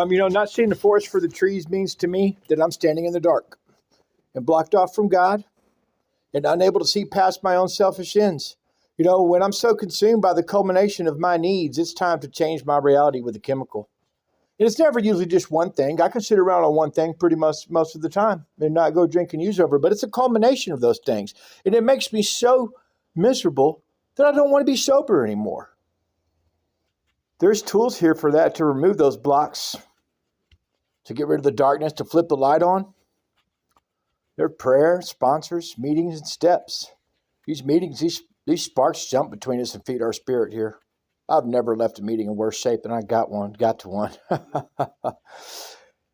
Not seeing the forest for the trees means to me that I'm standing in the dark and blocked off from God and unable to see past my own selfish ends. When I'm so consumed by the culmination of my needs, it's time to change my reality with a chemical. And it's never usually just one thing. I can sit around on one thing pretty much most of the time and not go drink and use over, but it's a culmination of those things. And it makes me so miserable that I don't want to be sober anymore. There's tools here for that, to remove those blocks, to get rid of the darkness, to flip the light on. There are prayer, sponsors, meetings, and steps. These meetings, these sparks jump between us and feed our spirit here. I've never left a meeting in worse shape than I got to one.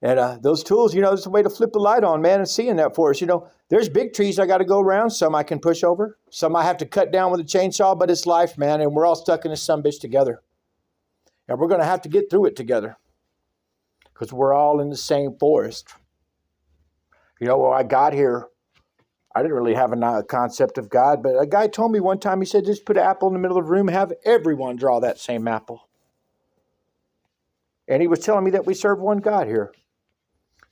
And those tools, it's a way to flip the light on, man, and seeing that for us. There's big trees I got to go around. Some I can push over. Some I have to cut down with a chainsaw, but it's life, man, and we're all stuck in this sumbitch together. And we're going to have to get through it together because we're all in the same forest. When I got here, I didn't really have a concept of God, but a guy told me one time, he said, just put an apple in the middle of the room and have everyone draw that same apple. And he was telling me that we serve one God here.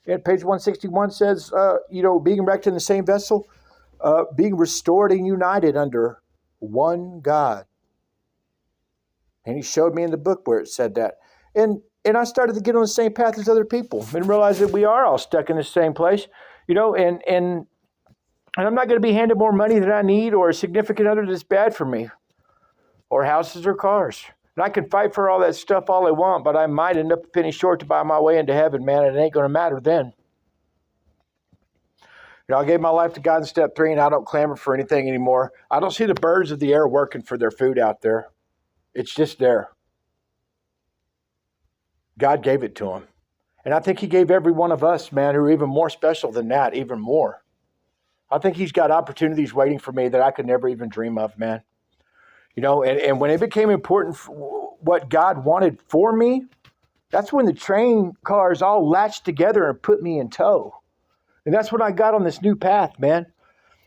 And page 161 says, being erected in the same vessel, being restored and united under one God. And he showed me in the book where it said that. And I started to get on the same path as other people and realize that we are all stuck in the same place, and I'm not going to be handed more money than I need or a significant other that's bad for me or houses or cars. And I can fight for all that stuff all I want, but I might end up a penny short to buy my way into heaven, man, and it ain't going to matter then. I gave my life to God in step 3, and I don't clamor for anything anymore. I don't see the birds of the air working for their food out there. It's just there. God gave it to him. And I think he gave every one of us, man, who are even more special than that, even more. I think he's got opportunities waiting for me that I could never even dream of, man. And when it became important what God wanted for me, that's when the train cars all latched together and put me in tow. And that's when I got on this new path, man.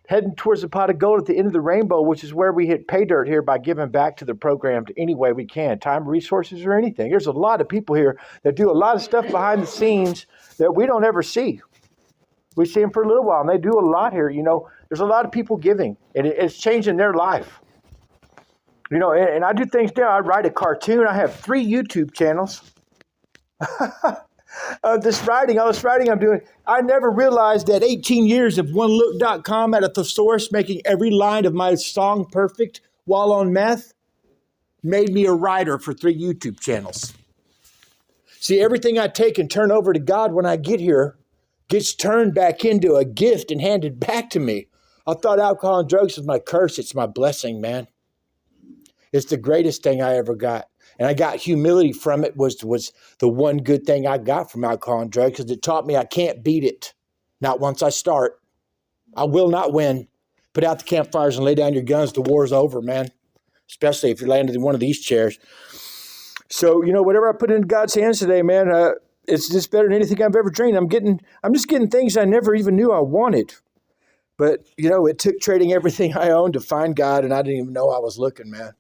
Heading towards the pot of gold at the end of the rainbow, which is where we hit pay dirt here by giving back to the program any way we can, time, resources, or anything. There's a lot of people here that do a lot of stuff behind the scenes that we don't ever see. We see them for a little while, and they do a lot here. There's a lot of people giving, and it's changing their life. And I do things now. I write a cartoon. I have 3 YouTube channels. All this writing I'm doing, I never realized that 18 years of onelook.com at a thesaurus making every line of my song perfect while on meth made me a writer for 3 YouTube channels. See, everything I take and turn over to God when I get here gets turned back into a gift and handed back to me. I thought alcohol and drugs was my curse. It's my blessing, man. It's the greatest thing I ever got. And I got humility from it, was the one good thing I got from alcohol and drugs, because it taught me I can't beat it. Not once I start. I will not win. Put out the campfires and lay down your guns. The war's over, man. Especially if you're landed in one of these chairs. So, whatever I put into God's hands today, man, it's just better than anything I've ever dreamed. I'm just getting things I never even knew I wanted. But, it took trading everything I owned to find God, and I didn't even know I was looking, man.